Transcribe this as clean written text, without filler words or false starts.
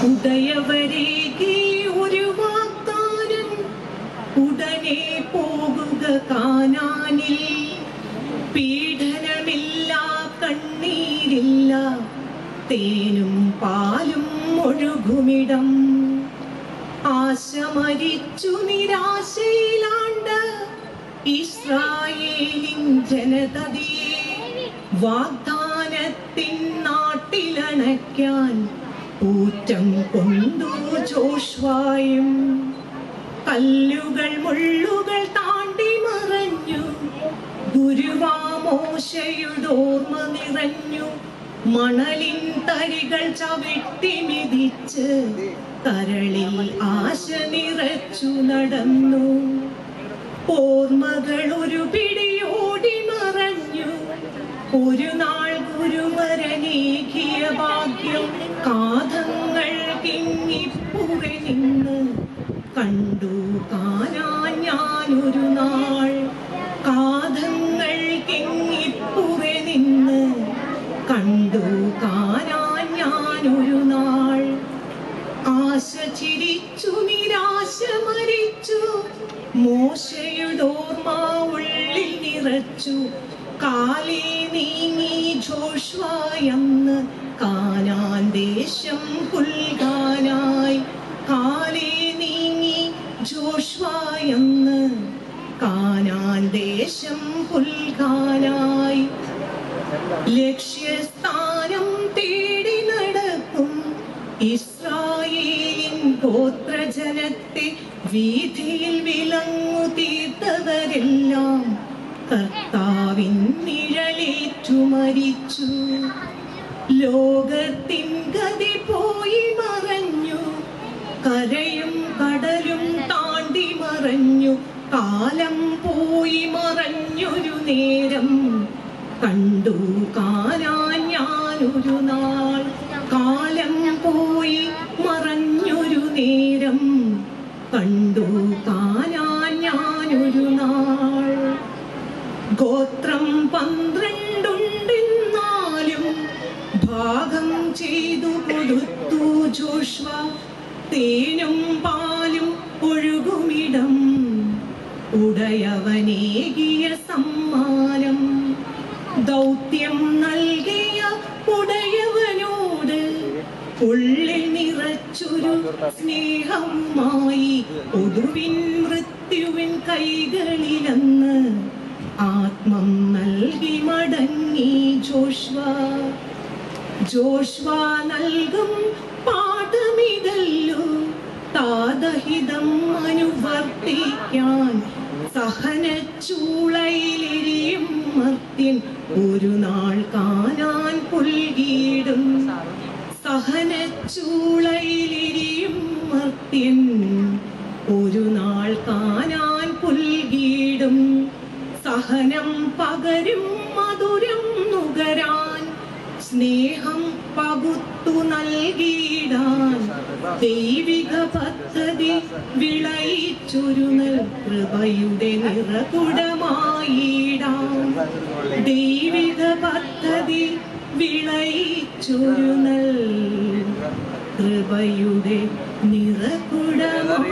ഉദയവരേകി ഒരു വാഗ്ദാനം, ഉടനെ പോകുക കാനാനിൽ. പീഡനമില്ല, കണ്ണീരില്ല, തേനും പാലും ഒഴുകുമിടം. ആശ മരിച്ചു നിരാശയിലാണ്ട ഇസ്രായേലിൻ ജനതയെ വാഗ്ദാനത്തിൻ നാട്ടിലണയ്ക്കാൻ ഊറ്റം കൊണ്ടു ജോഷ്വായും. കല്ലുകൾ മുള്ളുകൾ താണ്ടി മറഞ്ഞു, ഗുരുവാമോശയോർമ്മ നിറഞ്ഞു. മണലിൻ തരികൾ ചവിട്ടി മിതിച്ച് കരളിൽ ആശ നിറച്ചു നടന്നു. ഓർമ്മകൾ ഒരു പിടിയോടി മറഞ്ഞു, ഒരു നാൾ ഗുരുവരനേകിയ ഭാഗ്യം കാതങ്ങൾ കിങ്ങിപ്പുറേ നിന്ന് കണ്ടു കാണാൻ ഞാനൊരു നാൾ. കാതങ്ങൾ കിങ്ങിപ്പുറേ നിന്ന് കണ്ടു കാണാൻ ഞാനൊരു നാൾ. ആശ ചിരിച്ചു നിരാശ മരിച്ചു, മോശയോർമ്മ ഉള്ളിൽ നിറച്ചു. കാലേ നീങ്ങി ജോഷ്വായെന്ന് കാനാൻ ദേശം പുൽകാനായി. കാലേ നീങ്ങി ജോഷ്വായെന്ന് കാനാൻ ദേശം പുൽകാനായി. ലക്ഷ്യസ്ഥാനം തേടി നടക്കും ഇസ്രായേലിൻ ഗോത്രജനത്തെ വീഥിയിൽ വിലങ്ങു തീർത്തവരെല്ലാം കർത്താവിൻ നിഴലേറ്റു മരിച്ചു. ലോകത്തിൻ ഗതി പോയി മറഞ്ഞു, കരയും കടലും താണ്ടി മറഞ്ഞു. കാലം പോയി മറഞ്ഞൊരു നേരം കണ്ടു കാണാൻ ഞാനൊരു നാൾ. കാലം പോയി മറഞ്ഞൊരു നേരം കണ്ടു കാണാൻ ഞാനൊരു നാൾ. ഗോത്രം 12 ഉണ്ടെന്നാലും ഭാഗം ചെയ്തു കൊടുത്തു ജോഷ്വ. തേനും പാലും ഒഴുകുമിടം ഉടയവനേകിയ സമ്മാനം. ദൗത്യം നൽകിയ ഉടയവനോട് ഉള്ളിൽ നിറച്ചൊരു സ്നേഹവുമായി ഒടുവിൻ മൃത്യുവിൻ കൈകളിലെന്ന് ആത്മം നൽകി മടങ്ങി ജോഷ്വ. ജോഷ്വ നൽകും പാഠമിതല്ലോ, താതഹിതം അനുവർത്തിക്കാൻ. സഹനച്ചൂളയിലെരിയും മർത്യൻ ഒരു നാൾ കാണാൻ പുൽകിടും. സഹനച്ചൂളയിലെരിയും മർത്യൻ ഒരു നാൾ കാണാൻ പുൽകിടും. സഹനം പകരും മധുരം നുകരാൻ, സ്നേഹം പകുത്തു നൽകിയിടാൻ ദൈവിക പദ്ധതി വിളയിച്ചൊരു കൃപയുടെ നിറകുടമായിടാം. ദൈവിക പദ്ധതി വിളയിച്ചൊരു കൃപയുടെ നിറകുടമായിടാം.